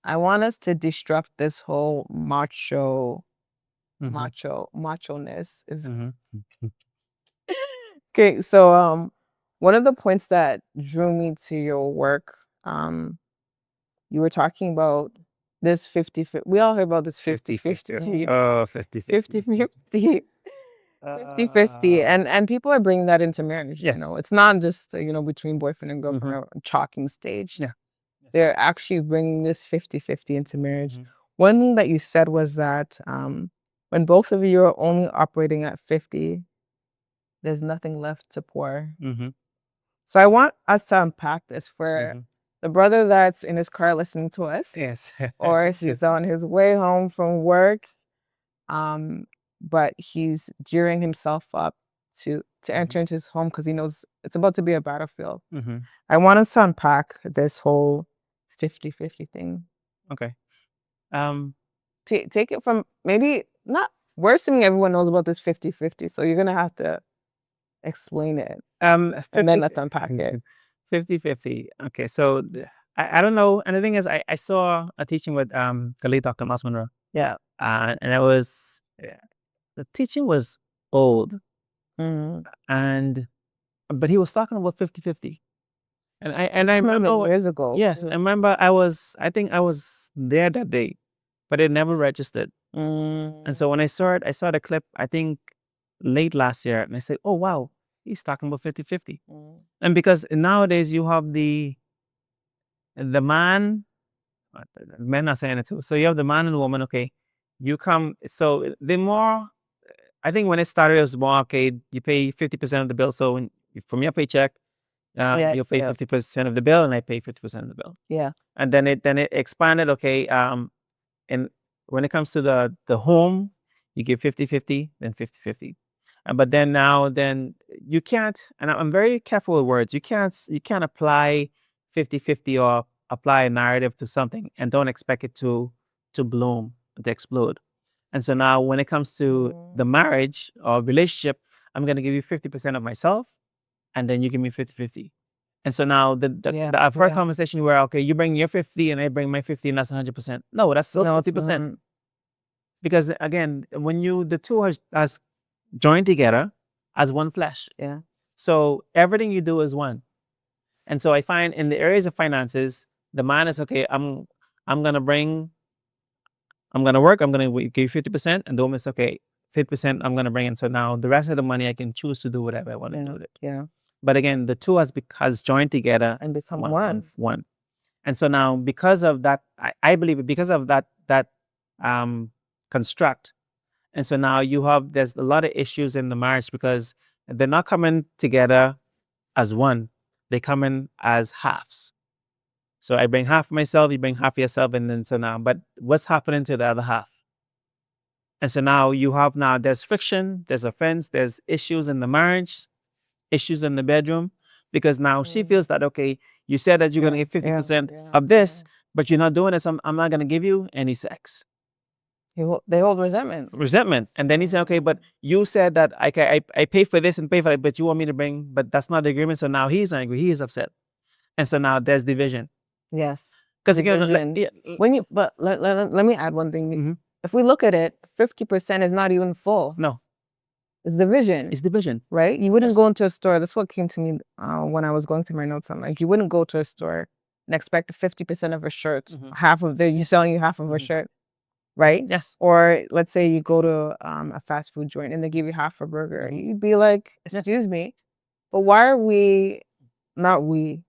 I want us to disrupt this whole machoness. Is okay. So one of the points that drew me to your work, you were talking about this 50-50. We all heard about this 50-50. Oh, 50-50. 50-50. 50-50. And people are bringing that into marriage. Yes. You know, it's not just, between boyfriend and girlfriend or chalking stage. Yeah. They're actually bringing this 50-50 into marriage. One thing that you said was that when both of you are only operating at 50, there's nothing left to pour. So I want us to unpack this for the brother that's in his car listening to us. Yes. Or he's on his way home from work. But he's gearing himself up to enter into his home because he knows it's about to be a battlefield. I want us to unpack this whole 50-50 thing. Okay. Take it from maybe not. We're assuming everyone knows about this 50-50, so you're gonna have to explain it. 50, and then let's unpack it. 50-50. Okay, so I don't know. And the thing is, I saw a teaching with Dr. Miles Monroe. Yeah. And it was the teaching was old, but he was talking about 50-50. And I remember years ago. Yes, I remember I think I was there that day, but it never registered. And so when I saw it, I saw the clip, I think late last year, and I said, oh wow, he's talking about 50-50. And because nowadays you have the man, men are saying it too. So you have the man and the woman, okay. You come, so the more, I think when it started, it was more, okay, you pay 50% of the bill. So from your paycheck, you'll pay 50% of the bill, and I pay 50% of the bill. Yeah. And then it expanded, okay. And when it comes to the home, you give 50-50, then 50-50. But then you can't, and I'm very careful with words. You can't apply 50-50 or apply a narrative to something and don't expect it to bloom, to explode. And so now when it comes to the marriage or relationship, I'm going to give you 50% of myself, and then you give me 50-50. And so now I've heard conversation where, okay, you bring your 50 and I bring my 50, and that's 100%. No, that's still 50%. Because again, when the two are joined together as one flesh. Yeah. So everything you do is one. And so I find in the areas of finances, the man is, okay, I'm gonna work, I'm gonna give 50%, and the woman is, okay, 50% I'm gonna bring in. So now the rest of the money I can choose to do whatever I want to do with it. Yeah. But again, the two has joined together and become one. And so now, because of that, I believe because of that construct, and so now there's a lot of issues in the marriage because they're not coming together as one. They come in as halves. So I bring half myself, you bring half yourself, and then so now, but what's happening to the other half? And so now there's friction, there's offense, there's issues in the marriage, issues in the bedroom, because now she feels that, okay, you said that you're going to give 50% of this, but you're not doing it, so I'm not going to give you any sex. They hold resentment. And then he said, okay, but you said that I pay for this and pay for that, but you want me to bring, but that's not the agreement. So now he's angry, he is upset. And so now there's division. Yes. Because again, let me add one thing. If we look at it, 50% is not even full. No. It's division. It's division. Right? You wouldn't go into a store. That's what came to me when I was going through my notes. I'm like, you wouldn't go to a store and expect 50% of a shirt. You're selling you half of a shirt. Right? Yes. Or let's say you go to a fast food joint and they give you half a burger. You'd be like, excuse me, but why are we, not we.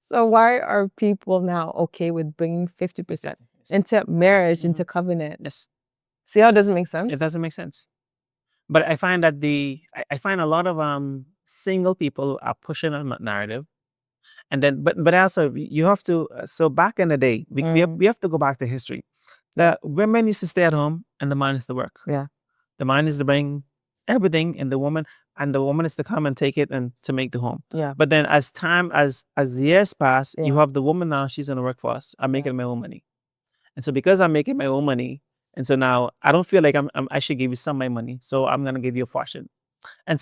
So why are people now okay with bringing 50% into marriage, into covenant? Yes. See how it doesn't make sense? It doesn't make sense. But I find that I find a lot of single people are pushing on that narrative. And then, but also you have to, so back in the day, we have to go back to history. The women used to stay at home and the man is to work. Yeah. The man is to bring everything, and the woman is to come and take it and to make the home. Yeah. But then as years pass, you have the woman now, she's in the workforce. I'm making my own money. And so because I'm making my own money, and so now I don't feel like I should give you some of my money. So I'm going to give you a portion. And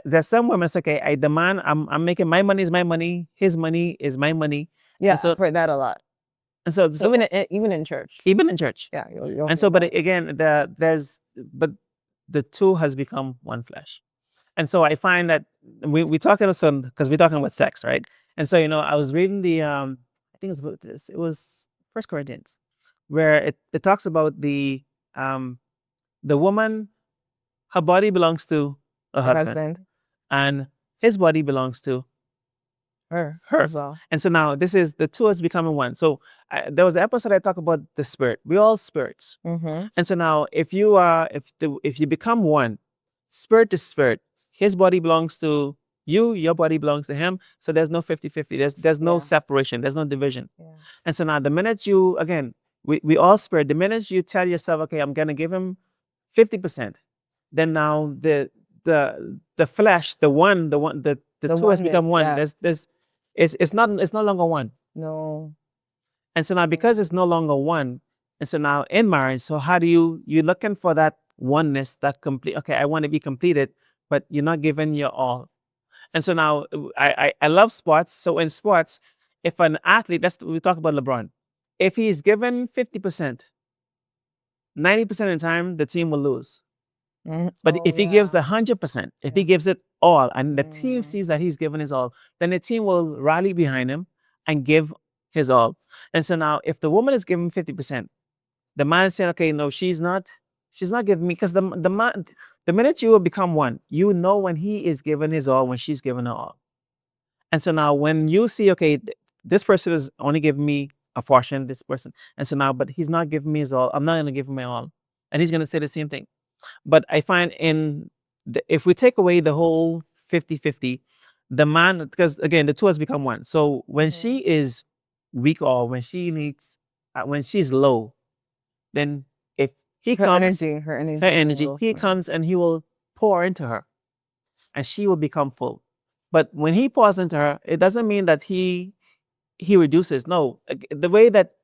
there's some women say, okay, I demand, I'm making, my money is my money, his money is my money. Yeah, and so, I've heard that a lot. And so Even in church. even in church. Yeah, you'll And hear so, but that. again, but the two has become one flesh. And so I find that we talking also because we're talking about sex, right? And so I was reading I think it's about this. It was First Corinthians, where it talks about the woman, her body belongs to a Her husband, husband, and his body belongs to her her. as well. And so now this is the two is becoming one. So there was an episode I talk about the spirit. We're all spirits. Mm-hmm. And so now if you are if you become one, spirit to spirit, his body belongs to you, your body belongs to him. So there's no 50-50. There's no Yeah. separation, there's no division. Yeah. And so now the minute you again, we all spirit, the minute you tell yourself, okay, I'm gonna give him 50%, then now the flesh, the The two has become oneness, one. yeah. It's no longer one. No. And so now because it's no longer one, and so now in marriage, so how do you're looking for that oneness, that complete, okay, I want to be completed, but you're not giving your all. And so now I love sports. So in sports, if an athlete, we talk about LeBron, if he's given 50%, 90% of the time the team will lose. But Oh, if he gives yeah. 100%, if he Yeah. gives it all, and the team Mm. sees that he's given his all, then the team will rally behind him and give his all. And so now, if the woman is giving 50%, the man is saying, "Okay, no, she's not giving me," because the minute you will become one, you know when he is giving his all, when she's giving her all. And so now, when you see, okay, this person is only giving me a portion, this person, and so now, but he's not giving me his all. I'm not going to give him my all, and he's going to say the same thing. But I find if we take away the whole 50-50, the man, because again, the two has become one. So when she is weak or when she needs, when she's low, then if he Her comes, energy, her energy her will energy, go he from her. comes and he will pour into her and she will become full. But when he pours into her, it doesn't mean that he reduces. No, the way that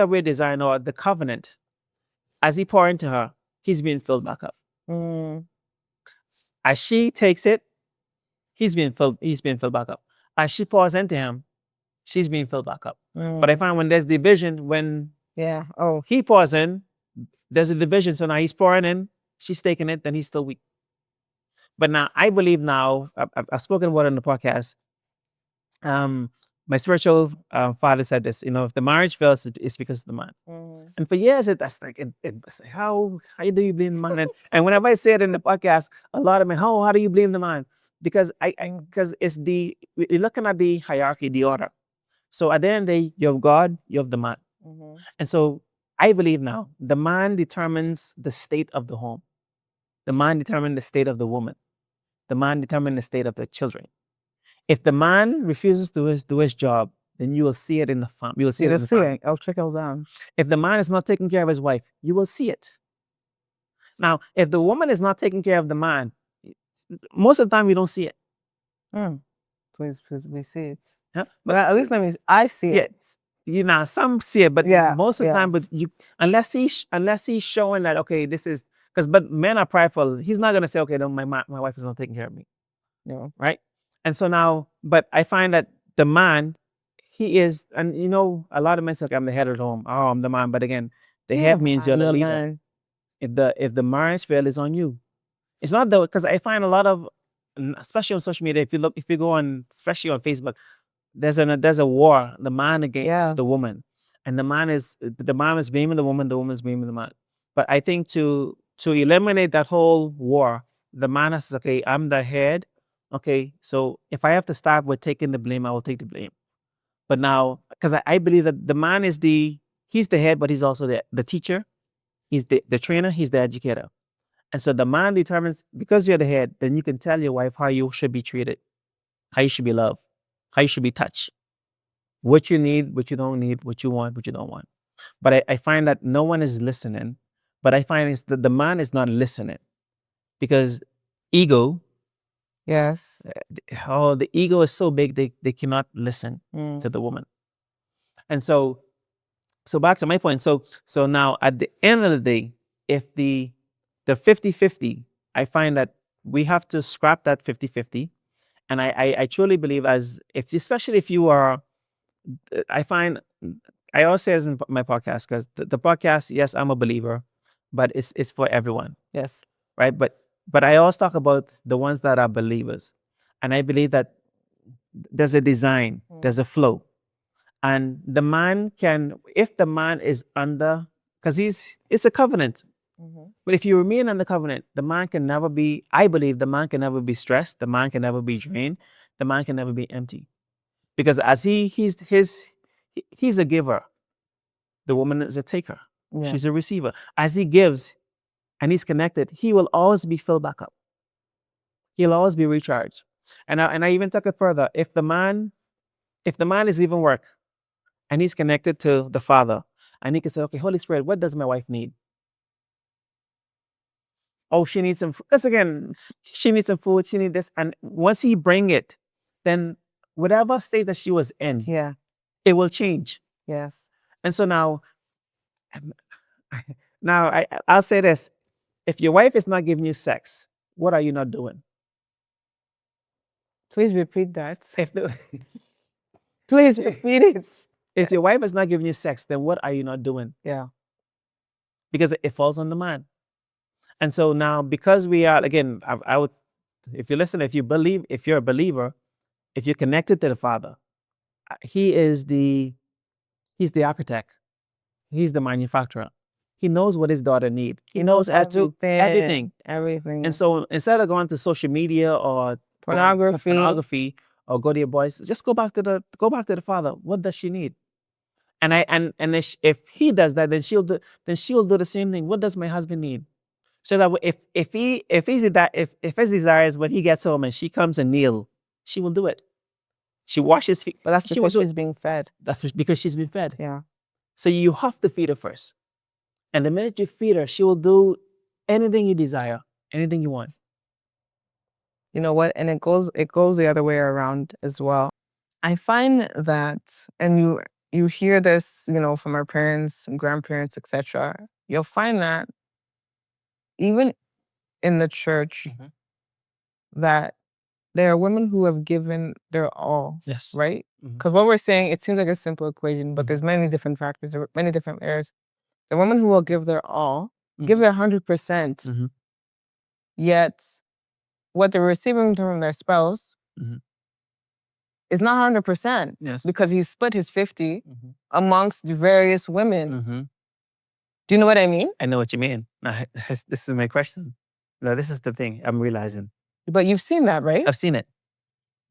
we're designed or the covenant, as he pour into her, he's being filled back up. Mm. As she takes it, he's being filled back up. As she pours into him, she's being filled back up. But I Mm. find when there's division, when Yeah. Oh. he pours in, there's a division. So now he's pouring in, she's taking it, then he's still weak. But now I believe now, I've spoken about it in the podcast. Um, my spiritual father said this, if the marriage fails, it's because of the man. Mm. And for years, that's like, it's like, how do you blame the man? And whenever I say it in the podcast, a lot of men, how do you blame the man? Because because it's you're looking at the hierarchy, the order. So at the end of the day, you have God, you have the man. Mm-hmm. And so I believe now the man determines the state of the home. The man determines the state of the woman. The man determines the state of the children. If the man refuses to do his job, then you will see it in the family. You will see it You'll in the see family. it. It'll trickle down. If the man is not taking care of his wife, you will see it. Now, if the woman is not taking care of the man, most of the time we don't see it. Mm. Please, we see it. Yeah? But at least I see yeah, it. some see it, but Yeah, most of the time, but unless he's showing that, okay, this is but men are prideful. He's not gonna say, okay, no, my wife is not taking care of me, right? And so now, but I find that the man, he is, and a lot of men say, okay, I'm the head of the home. Oh, I'm the man. But again, the head means you're the leader. Man. If the marriage fail is on you, it's not though, because I find a lot of, especially on social media, if you go on, especially on Facebook, there's a war, the man against the woman, and the man is blaming the woman is blaming the man. But I think to eliminate that whole war, the man has, okay, I'm the head. Okay, so if I have to start with taking the blame, I will take the blame. But now, because I believe that the man he's the head, but he's also the teacher, he's the trainer, he's the educator. And so the man determines, because you're the head, then you can tell your wife how you should be treated, how you should be loved, how you should be touched, what you need, what you don't need, what you want, what you don't want. But I find that no one is listening. But I find is that the man is not listening because ego, Yes. the ego is so big they cannot listen to the woman. And so back to my point. So now at the end of the day, if the 50-50, I find that we have to scrap that 50-50. And I truly believe, especially if you are, I find I always say this in my podcast because the podcast, yes, I'm a believer, but it's for everyone. Yes. Right. But I always talk about the ones that are believers. And I believe that there's a design, there's a flow. And the man can, if the man is under, because it's a covenant. But if you remain under covenant, the man can never be, I believe the man can never be stressed, the man can never be drained, the man can never be empty. Because as he's a giver, the woman is a taker. Yeah. She's a receiver. As he gives and he's connected, he will always be filled back up. He'll always be recharged. And I even took it further. If the man is leaving work and he's connected to the Father, and he can say, okay, Holy Spirit, what does my wife need? Oh, she needs some food. Because again, she needs some food, she needs this. And once he bring it, then whatever state that she was in, Yeah. it will change. Yes. And so now I'll say this. If your wife is not giving you sex, what are you not doing? Please repeat that. If Please repeat it. If your wife is not giving you sex, then what are you not doing? Yeah. Because it falls on the man. And so now, because we are, again, I would, if you listen, if you're a believer, if you're connected to the Father, he's the architect. He's the manufacturer. He knows what his daughter needs. He knows everything. Everything. And so instead of going to social media or pornography or go to your boys, just go back to the Father. What does she need? And if he does that, then she'll do the same thing. What does my husband need? So that if his desire is when he gets home and she comes and kneel, she will do it. She washes feet. But that's because she's being fed. That's because she's been fed. Yeah. So you have to feed her first. And the minute you feed her, she will do anything you desire, anything you want. You know what? And it goes the other way around as well. I find that, and you hear this, from our parents and grandparents, etc. You'll find that even in the church, that there are women who have given their all. Yes. Right? Because what we're saying, it seems like a simple equation, but there's many different factors, there are many different layers. The women who will give their all, give their 100%, yet what they're receiving from their spouse is not 100%. Yes. Because he split his 50 amongst the various women. Do you know what I mean? I know what you mean. Now, this is my question. Now, this is the thing I'm realizing. But you've seen that, right? I've seen it.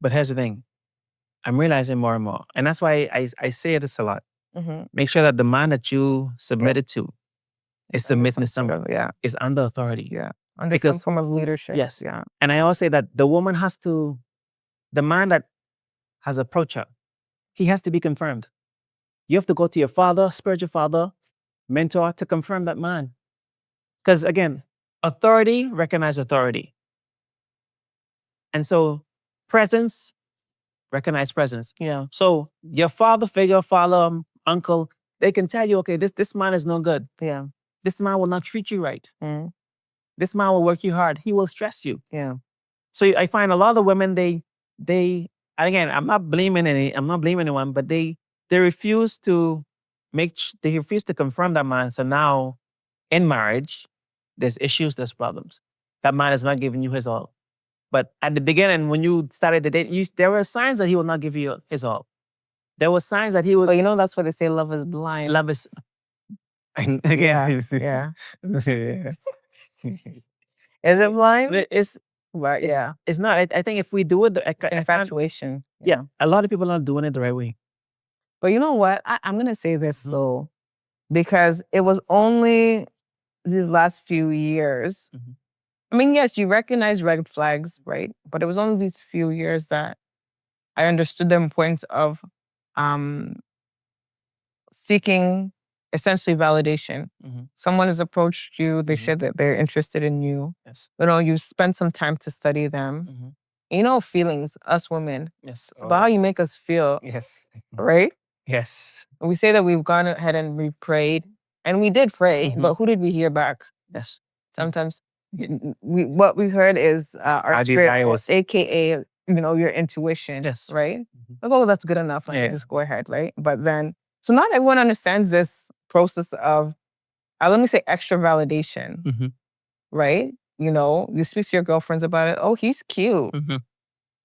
But here's the thing. I'm realizing more and more. And that's why I say this a lot. Make sure that the man that you submitted to is submitting to someone. Is under authority. Yeah. Under some form of leadership. Yes. Yeah. And I always say that the man that has approached her, he has to be confirmed. You have to go to your father, spiritual father, mentor, to confirm that man. Because again, authority recognize authority. And so presence recognize presence. Yeah. So your father figure, uncle, they can tell you, okay, this man is no good. Yeah. This man will not treat you right. This man will work you hard. He will stress you. Yeah. So I find a lot of women, they again, I'm not blaming anyone, but they refuse to confirm that man. So now in marriage, there's issues, there's problems. That man is not giving you his all. But at the beginning, when you started the date, there were signs that he will not give you his all. There were signs that he was. But that's why they say love is blind. Love is. Again. Yeah. Is it blind? It's not. I think if we do it, infatuation. Yeah. A lot of people are not doing it the right way. But you know what? I'm going to say this though, because it was only these last few years. I mean, yes, you recognize red flags, right? But it was only these few years that I understood the importance of seeking essentially validation. Someone has approached you, they said that they're interested in you. Yes. You spend some time to study them. Feelings, us women. Yes. About how you make us feel. Yes. Right? Yes. We say that we've gone ahead and we prayed. And we did pray, but who did we hear back? Yes. Sometimes what we heard is our spirit, aka, your intuition. Yes. Right? Oh, that's good enough. Just go ahead, right? But then So not everyone understands this process of, let me say, extra validation, right? You know, you speak to your girlfriends about it. Oh, he's cute.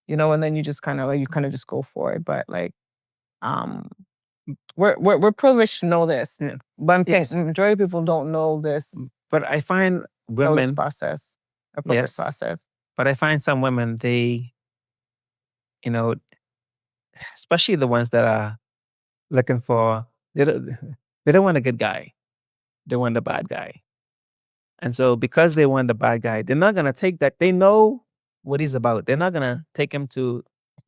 You know, and then you just kind of just go for it. But like, we're privileged to know this, Yeah. but Yes. majority of people don't know this. But I find Know this women, process, appropriate yes, process. but I find some women, they, you know, especially the ones that are looking for, they don't, they don't want a good guy. They want the bad guy. And so because they want the bad guy, they're not gonna take that. They know what he's about. They're not gonna take him to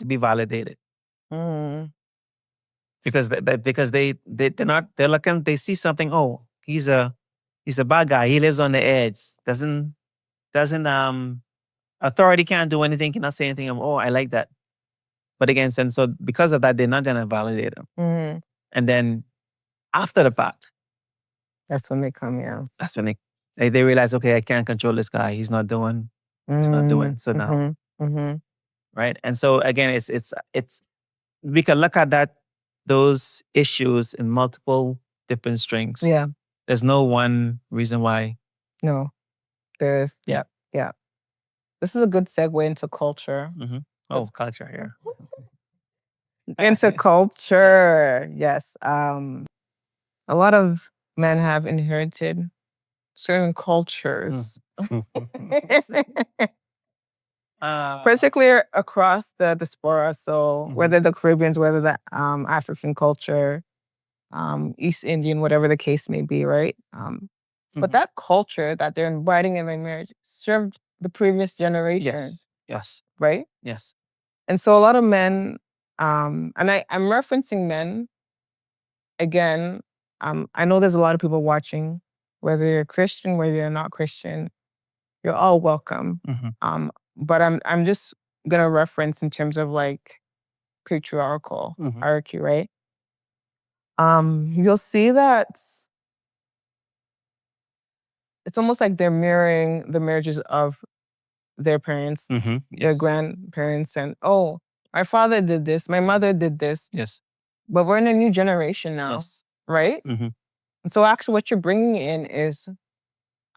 be validated. Because they're not, they're looking, they see something, oh, he's a bad guy. He lives on the edge. Doesn't authority can't do anything, cannot say anything. Oh, I like that. But again, and so because of that, they're not gonna validate him. And then after the fact, that's when they come, yeah. That's when they realize, okay, I can't control this guy. He's not doing so now. Right. And so again, it's we can look at those issues in multiple different strings. Yeah. There's no one reason why. No. There's Yeah. Yeah. This is a good segue into culture. Oh, culture here. Into culture. Yes. A lot of men have inherited certain cultures. Particularly across the diaspora. So whether the Caribbeans, whether the African culture, East Indian, whatever the case may be, right? But that culture that they're inviting in their marriage served the previous generation. Yes. Right? Yes. And so a lot of men, and I'm referencing men again. I know there's a lot of people watching, whether you're Christian, whether you're not Christian, you're all welcome. But I'm just gonna reference in terms of like patriarchal hierarchy, right? You'll see that it's almost like they're mirroring the marriages of their parents, their grandparents, and oh, my father did this, my mother did this. Yes. But we're in a new generation now, right? And so actually what you're bringing in is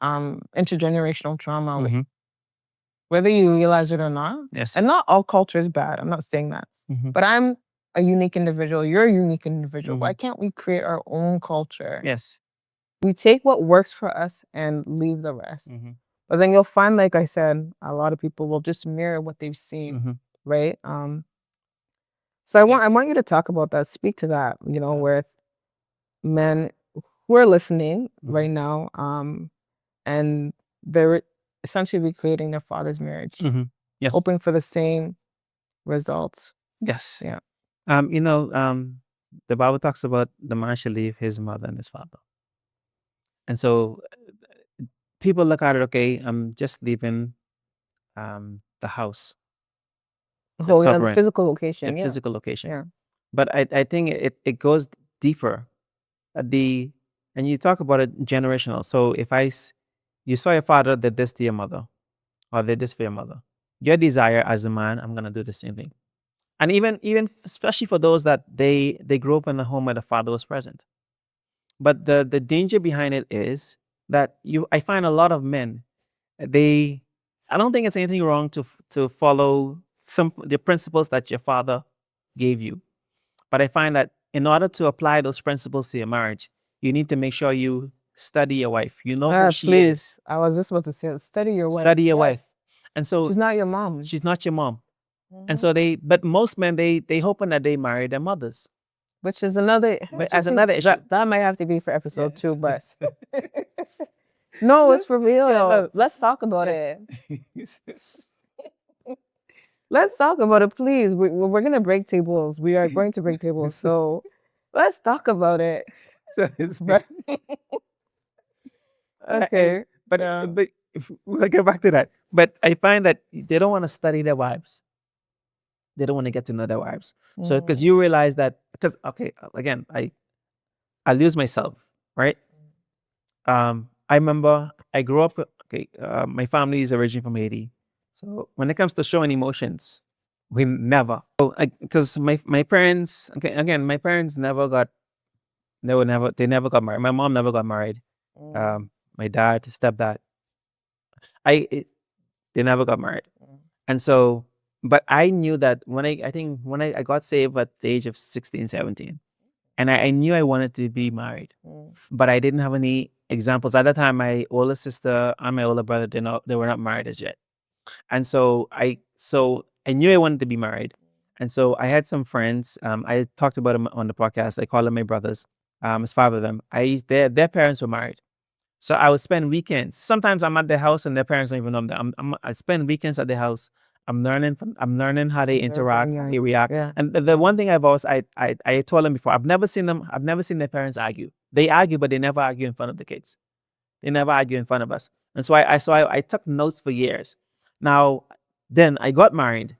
intergenerational trauma, whether you realize it or not. Yes. And not all culture is bad. I'm not saying that. But I'm a unique individual. You're a unique individual. Why can't we create our own culture? Yes. We take what works for us and leave the rest. But then you'll find, like I said, a lot of people will just mirror what they've seen, right? So I want you to talk about that, speak to that, you know, with men who are listening right now, and they're essentially recreating their father's marriage, Yes. hoping for the same results. Yes. Yeah. You know, the Bible talks about the man should leave his mother and his father. And so people look at it, okay, I'm just leaving the house. Oh, yeah, the covering, physical location. the Yeah. physical location. Yeah. But I think it goes deeper. And you talk about it generational. So if you saw your father did this to your mother, or did this for your mother, your desire as a man, I'm gonna do the same thing. And even especially for those that they grew up in a home where the father was present. But the danger behind it is that I find a lot of men, I don't think it's anything wrong to follow the principles that your father gave you. But I find that in order to apply those principles to your marriage, you need to make sure you study your wife. You know who she is. I was just about to say, study your wife. Study your wife. And so She's not your mom. she's not your mom. And so but most men, they hoping that they marry their mothers. Which is another issue. That might have to be for episode 2, but no, it's for real. no. Let's talk about it. Let's talk about it, please. We're gonna break tables. We are going to break tables. So let's talk about it. So it's Okay. But we'll get back to that. But I find that they don't want to study their wives. They don't want to get to know their wives. So because you realize that, because okay, again, I'll use myself, right? I remember I grew up. Okay, my family is originally from Haiti, so when it comes to showing emotions, we never. Because my parents, okay, again, my parents never got They never got married. My mom never got married. My dad, stepdad, they never got married. And so, but I knew that I think when I got saved at the age of 16, 17, and I knew I wanted to be married, but I didn't have any examples. At that time, my older sister and my older brother, they were not married as yet. And so I knew I wanted to be married. And so I had some friends. I talked about them on the podcast. I call them my brothers. It's five of them. Their parents were married. So I would spend weekends. Sometimes I'm at their house and their parents don't even know I spend weekends at their house. I'm learning how they interact, how they react. Yeah. And the one thing I told them before, I've never seen their parents argue. They argue, but they never argue in front of the kids. They never argue in front of us. And so I took notes for years. Now, then I got married.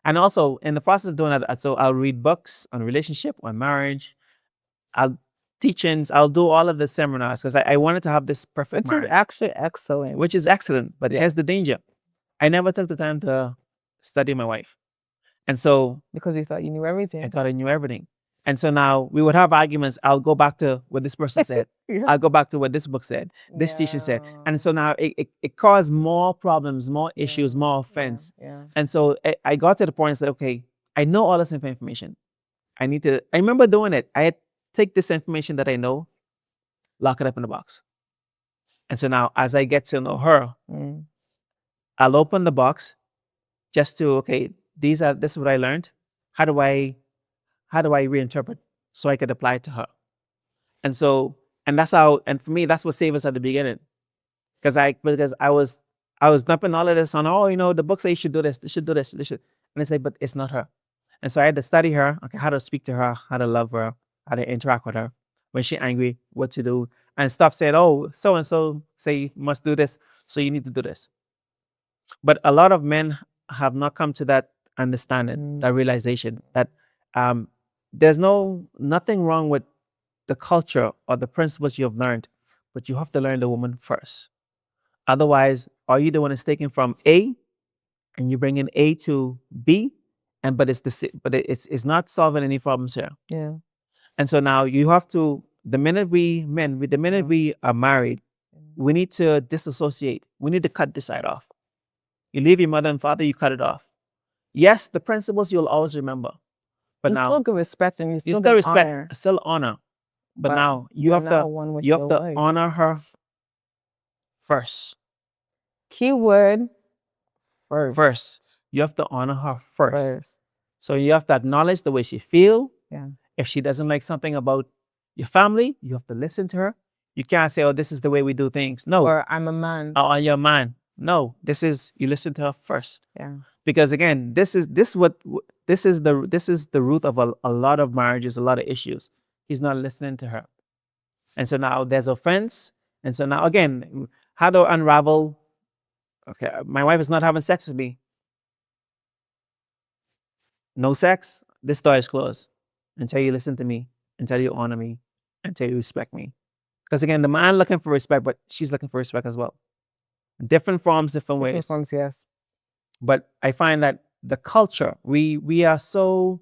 And also in the process of doing that, so I'll read books on relationship, on marriage, I'll teachings, I'll do all of the seminars because I wanted to have this perfect Which is marriage, actually excellent. which is excellent. But here's the danger. I never took the time to study my wife. And so Because you thought you knew everything. I thought I knew everything. And so now we would have arguments. I'll go back to what this person said. Yeah. I'll go back to what this book said, this teacher said. And so now it caused more problems, more issues, more offense. Yeah. And so I got to the point and said, okay, I know all this information. I remember doing it. I take this information that I know, lock it up in a box. And so now as I get to know her, I'll open the box just to, okay, this is what I learned. How do I reinterpret so I could apply it to her? And so, and that's how, and for me, that's what saved us at the beginning. Because I was dumping all of this on, the book says you should do this, you should do this, and I say, but it's not her. And so I had to study her, okay, how to speak to her, how to love her, how to interact with her. When she's angry, what to do, and stop saying, oh, so and so say you must do this, so you need to do this. But a lot of men have not come to that understanding, that realization that there's nothing wrong with the culture or the principles you have learned, but you have to learn the woman first. Otherwise, are you the one that's taken from A and you bring in A to B, but it's not solving any problems here. Yeah. And so now you have to, the minute we are married, we need to disassociate. We need to cut this side off. You leave your mother and father, you cut it off. Yes, the principles you'll always remember, but You now still give respect and you you still still give respect, honor. still honor. But now you you're have now to one with you have your to wife. honor her first. Keyword first. First, you have to honor her first. First. So you have to acknowledge the way she feel. Yeah. If she doesn't like something about your family, you have to listen to her. You can't say, "Oh, this is the way we do things." No. Or I'm a man. Oh, you're a man. No, you listen to her first. Yeah. Because again, this is the root of a lot of marriages, a lot of issues. He's not listening to her. And so now there's offense. And so now again, how to unravel? Okay, my wife is not having sex with me. No sex. This door is closed until you listen to me, until you honor me, until you respect me. Because again, the man looking for respect, but she's looking for respect as well. Different forms, different ways. Different forms, yes. But I find that the culture, we are so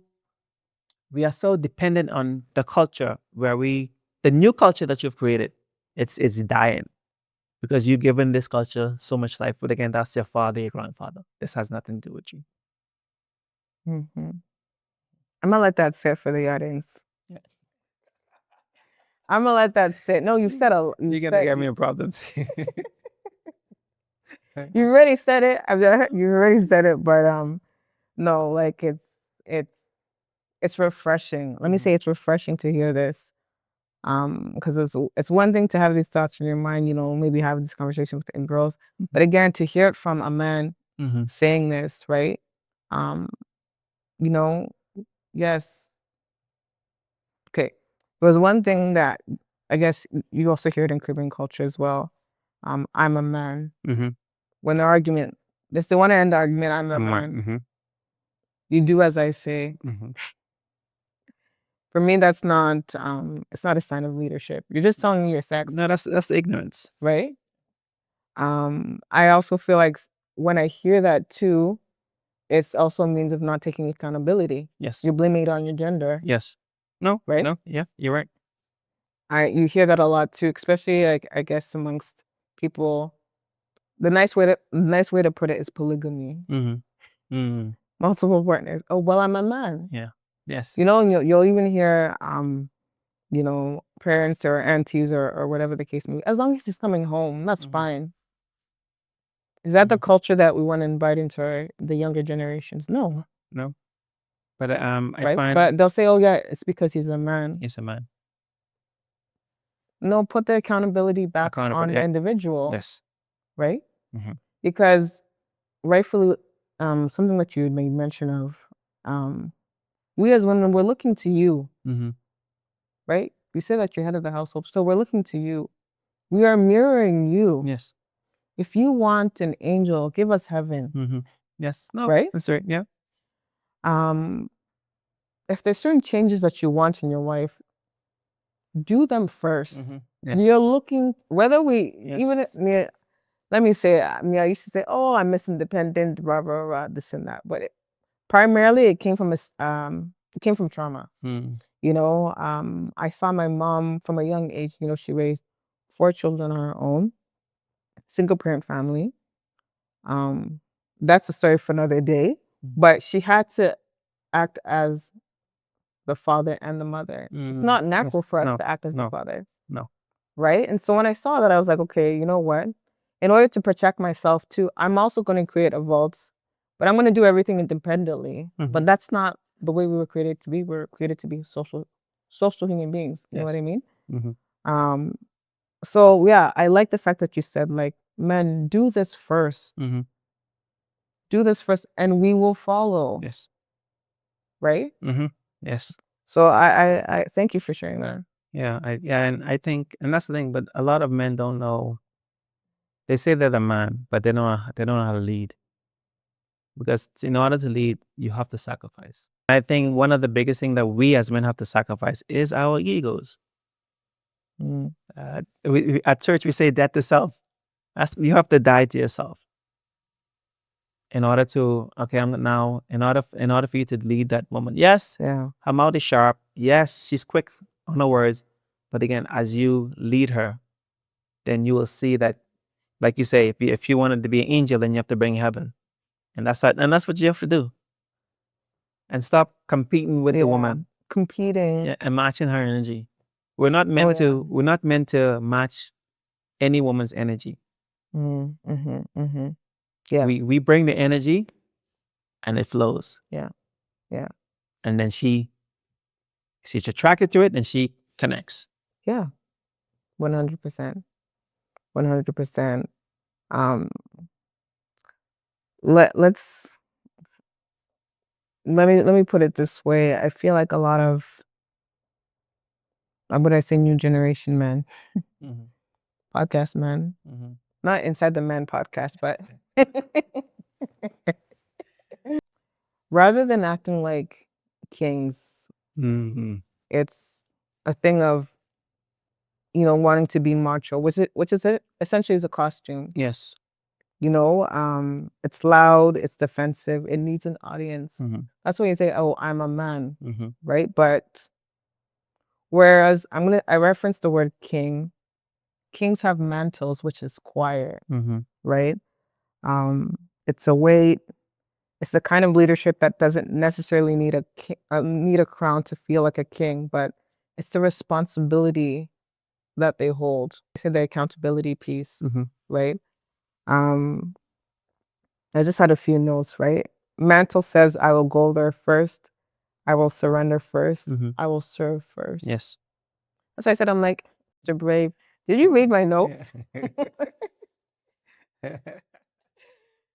dependent on the culture where the new culture that you've created, it's dying because you've given this culture so much life. But again, that's your father, your grandfather. This has nothing to do with you. I'm gonna let that sit for the audience. Yeah. I'm gonna let that sit. No, you said a. You're gonna get me in problems. You already said it. You already said it, but no, like it's refreshing. Let me say it's refreshing to hear this. Because it's one thing to have these thoughts in your mind, maybe have this conversation with girls, but again, to hear it from a man saying this, right? Yes. Okay. There was one thing that I guess you also hear it in Caribbean culture as well. I'm a man. When the argument, if they want to end the argument, I'm a man. You do as I say. For me, that's not. It's not a sign of leadership. You're just telling me your sex. No, that's ignorance, right? I also feel like when I hear that too, it's also a means of not taking accountability. Yes. You're blaming it on your gender. Yes. No. Right? No. Yeah, you're right. You hear that a lot too, especially like I guess amongst people. The nice way to put it is polygamy. Multiple partners. Oh well, I'm a man. Yeah. Yes. You know, and you'll even hear parents or aunties or whatever the case may be. As long as he's coming home, that's fine. Is that the culture that we want to invite into the younger generations? No. No. But But they'll say, "Oh yeah, it's because he's a man." He's a man. No, put the accountability back on the individual. Yes. Right? Because rightfully, something that you made mention of, we as women, we're looking to you. Right? You say that you're head of the household, so we're looking to you. We are mirroring you. Yes. If you want an angel, give us heaven. Yes. No. Right? That's right. Yeah. If there's certain changes that you want in your wife, do them first. Yes. We are looking, whether we even let me say, I used to say, "Oh, I'm Miss Independent, blah blah blah, this and that," but primarily it came from trauma. I saw my mom from a young age. She raised 4 children on her own, single parent family. That's a story for another day. But she had to act as the father and the mother. It's not natural for us to act as the father. No. Right? And so when I saw that, I was like, okay, you know what? In order to protect myself too, I'm also going to create a vault, but I'm going to do everything independently. But that's not the way we were created to be. We were created to be social human beings. You know what I mean? So yeah, I like the fact that you said, like, men, do this first. Do this first and we will follow. Yes. Right? Yes. So I thank you for sharing that. Yeah. And I think, and that's the thing, but a lot of men don't know. They say they're the man, but they don't know how to lead. Because in order to lead, you have to sacrifice. I think one of the biggest things that we as men have to sacrifice is our egos. At church, we say death to self. You have to die to yourself in order to, in order for you to lead that woman. Yes, Yeah. her mouth is sharp. Yes, she's quick on her words. But again, as you lead her, then you will see that, like you say, if you wanted to be an angel, then you have to bring heaven. And that's what you have to do. And stop competing with the woman. Competing. Yeah, and matching her energy. We're not meant to match any woman's energy. Yeah. We bring the energy and it flows. Yeah. Yeah. And then she's attracted to it and she connects. Yeah. 100%. 100%. Let me put it this way. I feel like a lot of, would I say, new generation men, podcast men, not inside the men podcast, but rather than acting like kings, it's a thing of wanting to be macho, which is essentially is a costume. Yes. It's loud, it's defensive, it needs an audience. That's why you say, "Oh, I'm a man," right? But whereas I reference the word king. Kings have mantles, which is quiet, right? It's a weight. It's the kind of leadership that doesn't necessarily need a crown to feel like a king, but it's the responsibility that they hold. I say the accountability piece, right? I just had a few notes, right? Mantle says, "I will go there first. I will surrender first. I will serve first." Yes. So I said, I'm like, Mr. Brave, did you read my notes?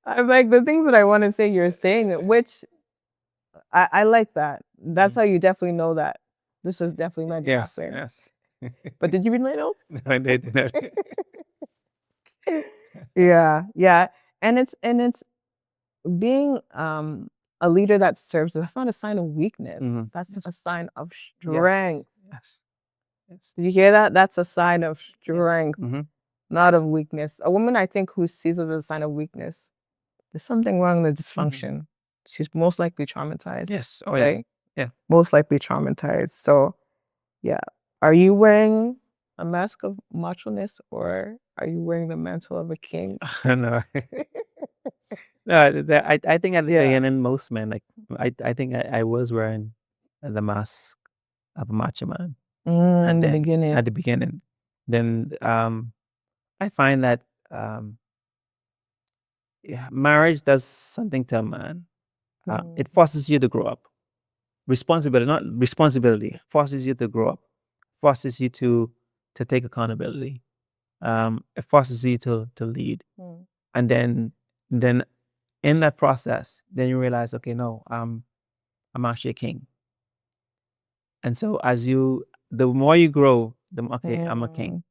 I'm like, the things that I want to say, you're saying it, which I like that. That's how you definitely know that this was definitely my draft. Yes. But did you read my notes? No, I did not. Yeah. And it's being a leader that serves. That's not a sign of weakness. That's a sign of strength. Yes. Did you hear that? That's a sign of strength, not of weakness. A woman, I think, who sees it as a sign of weakness, there's something wrong with the dysfunction. She's most likely traumatized. Yes. Oh yeah. Right? Yeah. Most likely traumatized. So, yeah. Are you wearing a mask of machoness, or are you wearing the mantle of a king? No. No, I think at the Yeah. beginning, most men, like, I think I was wearing the mask of a macho man. In And the then beginning. at the beginning, then I find that yeah, marriage does something to a man. It forces you to grow up. Responsibility, not responsibility, forces you to grow up, forces you to take accountability. It forces you to lead, and then in that process, then you realize, okay, no, I'm actually a king. And so the more you grow, okay, I'm a king.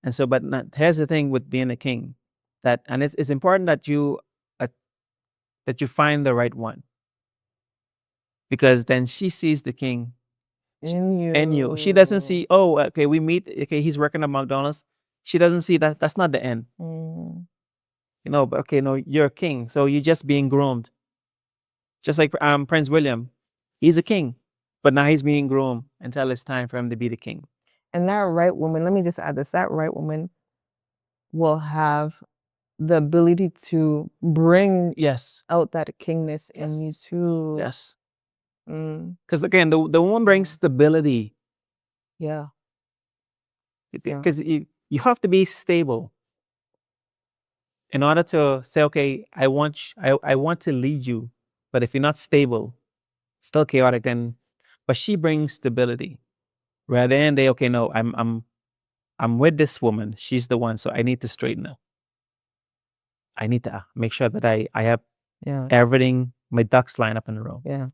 And so, but not, here's the thing with being a king, and it's important uh, that you find the right one, because then she sees the king In in you. She doesn't see, you. oh, okay, we meet, okay, he's working at McDonald's. She doesn't see that that's not the end. But okay, no, you're a king, so you're just being groomed. Just like Prince William, he's a king, but now he's being groomed until it's time for him to be the king. And that right woman, let me just add this, that right woman will have the ability to bring Yes, out that kingness in you too. yes. Because again, the woman brings stability. Yeah. Because you have to be stable in order to say, okay, I want to lead you, but if you're not stable, still chaotic, then. But she brings stability. Rather than they, okay, no, I'm with this woman. She's the one, so I need to straighten her. I need to make sure that I have everything, my ducks line up in a row. Yeah.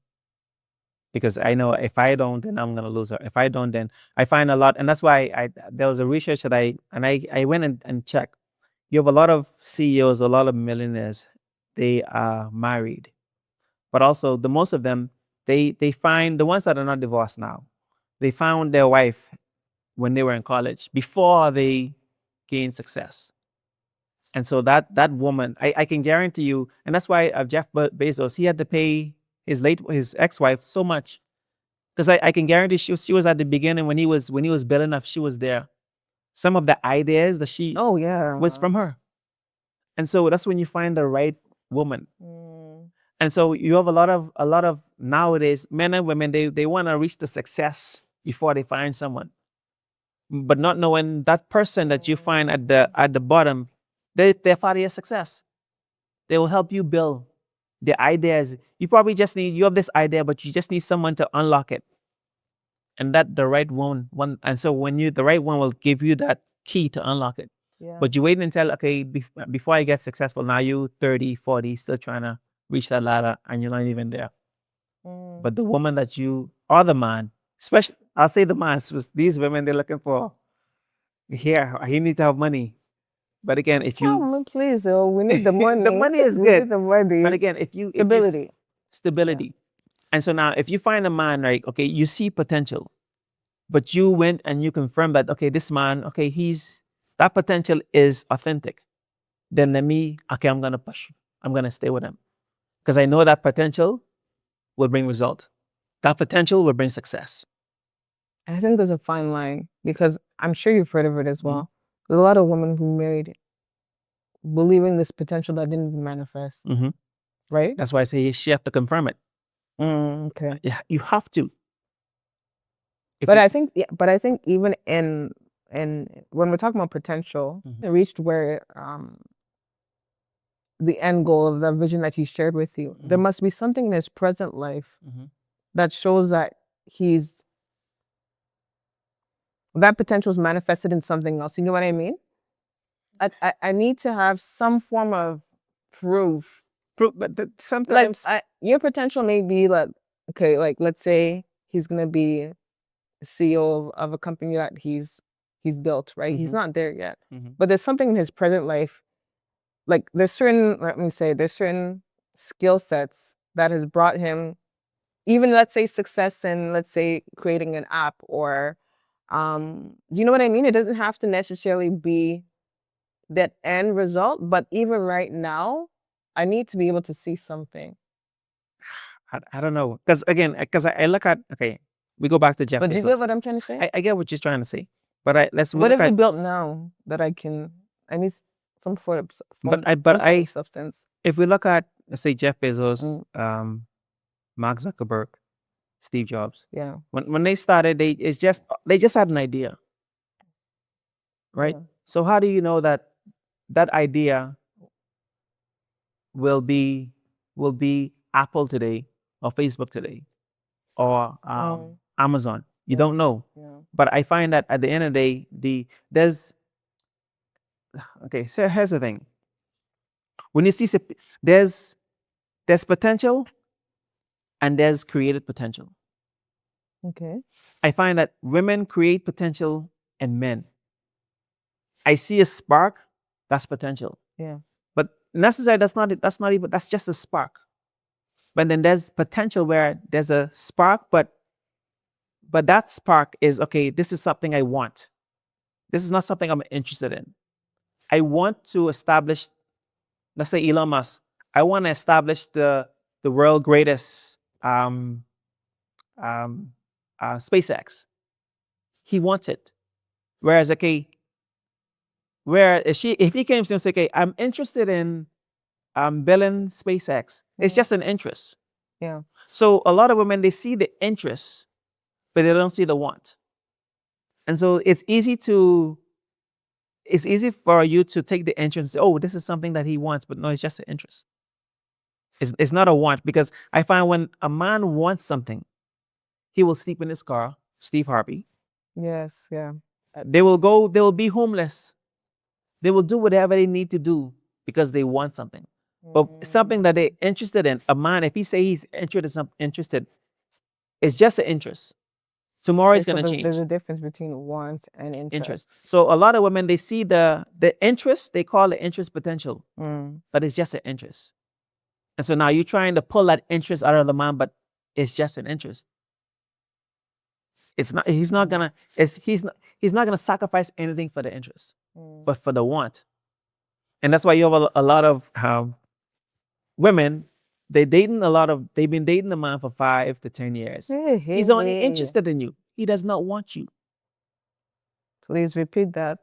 Because I know if I don't, then I'm gonna lose her. If I don't, then I find a lot, and that's why there was a research that I went and checked. You have a lot of CEOs, a lot of millionaires. They are married, but also the most of them, they find the ones that are not divorced now. They found their wife when they were in college before they gained success. And so that woman, I can guarantee you, and that's why Jeff Bezos, he had to pay his ex-wife so much, because I can guarantee she was at the beginning when he was building up, she was there. Some of the ideas that she Oh yeah. was from her. And so that's when you find the right woman. And so you have a lot of nowadays men and women, they want to reach the success before they find someone, but not knowing that person that you find at the bottom, they're part of your success. They will help you build the ideas. You have this idea, but you just need someone to unlock it. And that the right one. And so the right one will give you that key to unlock it. Yeah. But you wait until, okay, before I get successful, now you 30, 40, still trying to reach that ladder and you're not even there. But the woman that you, or the man, especially, I'll say the man, these women, they're looking for, here, he need to have money. But again, if you, Oh, please, we need the money. the money is We good. need the money. But again, if you Stability. stability. And so now if you find a man, right, okay, you see potential, but you went and you confirm that, okay, this man, okay, that potential is authentic. Then okay, I'm gonna push. I'm gonna stay with him. Because I know that potential will bring result. That potential will bring success. I think there's a fine line, because I'm sure you've heard of it as well. There's a lot of women who married believing this potential that didn't manifest. Right? That's why I say she have to confirm it. Okay. Yeah, you have to. But I think even in when we're talking about potential, it reached where the end goal of the vision that he shared with you, there must be something in his present life that shows that that potential is manifested in something else. You know what I mean? I need to have some form of proof. But Like, sometimes, your potential may be like, okay, like let's say he's gonna be CEO of a company that he's built, right? He's not there yet, but there's something in his present life. Like there's certain skill sets that has brought him, even let's say success in, let's say, creating an app, or do you know what I mean? It doesn't have to necessarily be that end result, but even right now, I need to be able to see something. I don't know. Because again, I look at, okay, we go back to Jeff But do you get Bezos. what I'm trying to say? I get what you're trying to say. But let's What look have you at. built now that I need some form But of substance? if we look at, let's say, Jeff Bezos, Mm. Mark Zuckerberg, Steve Jobs, Yeah. when they started, they just had an idea, right? Yeah. So how do you know that that idea will be Apple today, or Facebook today, or Amazon? You Yeah. don't know. Yeah. But I find that at the end of the day, there's okay. So here's the thing: when you see there's potential and there's created potential. Okay. I find that women create potential and men. I see a spark, that's potential. Yeah. But necessarily that's not even that's just a spark. But then there's potential where there's a spark, but that spark is okay, this is something I want. This is not something I'm interested in. I want to establish, let's say Elon Musk, I want to establish the world greatest um, SpaceX. He wants it. Whereas, okay, if he came to and say, okay, I'm interested in building SpaceX, it's just an interest. Yeah. So a lot of women, they see the interest, but they don't see the want. And so it's easy for you to take the interest and say, oh, this is something that he wants, but no, it's just an interest. It's not a want, because I find when a man wants something, he will sleep in his car, Steve Harvey. Yes. Yeah. They will be homeless. They will do whatever they need to do because they want something. But something that they're interested in, a man, if he say he's interested, it's just an interest. Tomorrow Okay, is going to change. there's a difference between want and interest. So a lot of women, they see the interest, they call it interest potential, but it's just an interest. And so now you're trying to pull that interest out of the man, but it's just an interest. It's not. He's not gonna. He's not gonna sacrifice anything for the interest, but for the want. And that's why you have a lot of women. They've been dating the man for 5 to 10 years. He's only interested in you. He does not want you. Please repeat that.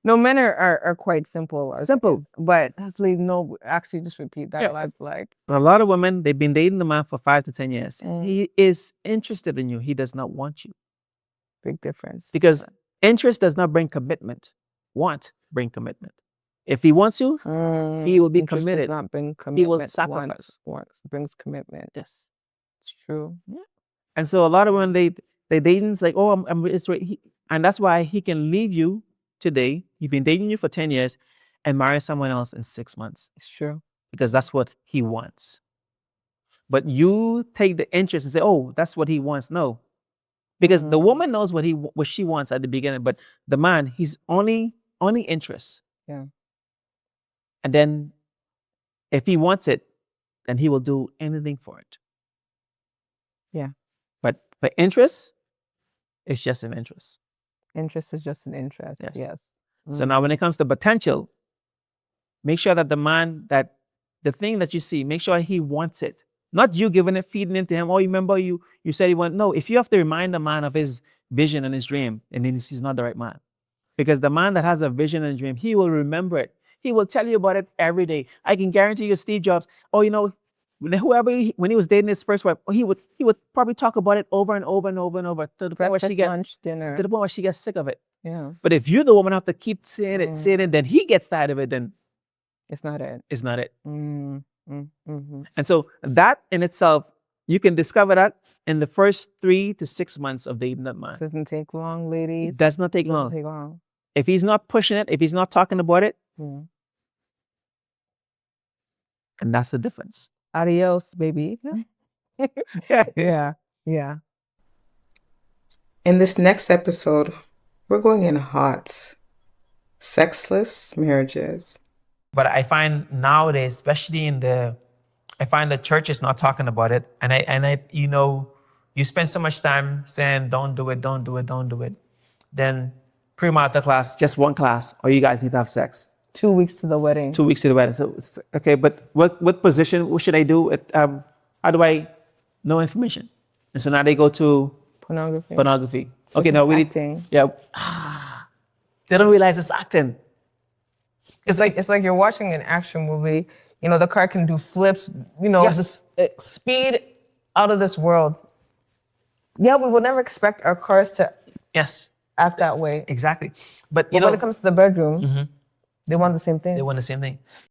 No, men are quite simple. Simple. But actually, no, actually, just repeat that. Yeah. Like A lot of women, they've been dating the man for 5 to 10 years. He is interested in you. He does not want you. big difference. Because interest does not bring commitment. Want bring commitment. If he wants you, he will be Interest committed. does not bring commitment. He will sacrifice. Want brings commitment. Yes. It's true. Yeah. And so a lot of women, they dating, it's like, oh, I'm it's right. And that's why he can leave you today. He's been dating you for 10 years and marry someone else in 6 months. It's true. Because that's what he wants. But you take the interest and say, oh, that's what he wants. No. Because the woman knows what she wants at the beginning, but the man, he's only interest. Yeah. And then if he wants it, then he will do anything for it. Yeah. But for interest, it's just an interest. Interest is just an interest. Yes. So now when it comes to potential, make sure that the thing that you see, make sure he wants it. Not you giving it, feeding it to him. Oh, you remember you said you want. No, if you have to remind the man of his vision and his dream, and then he's not the right man. Because the man that has a vision and a dream, he will remember it. He will tell you about it every day. I can guarantee you, Steve Jobs, when he was dating his first wife, he would probably talk about it over and over and over and over to the point where lunch, dinner. To the point where she gets sick of it. Yeah. But if you, the woman, have to keep saying it, then he gets tired of it, then it's not it. It's not it. And so that in itself, you can discover that in the first 3 to 6 months of dating that man. Doesn't take long, ladies. It does not take long. Doesn't take long. If he's not pushing it, if he's not talking about it, and that's the difference. Adios, baby. Yeah. Yeah. In this next episode, we're going in hot. Sexless marriages. But I find nowadays, especially I find the church is not talking about it. And I you spend so much time saying, don't do it, don't do it, don't do it. Then pre-marital class, just one class, or you guys need to have sex. 2 weeks to the wedding. 2 weeks to the wedding. So, okay, but what position, what should I do? How do I know information? And so now they go to Pornography. pornography. Which Okay, is no, really, acting. yeah. They don't realize it's acting. It's like you're watching an action movie. You know, the car can do flips. You know, Yes. this speed out of this world. Yeah, we would never expect our cars to Yes, act that way. exactly. But you But know, when it comes to the bedroom, they want the same thing. they want the same thing.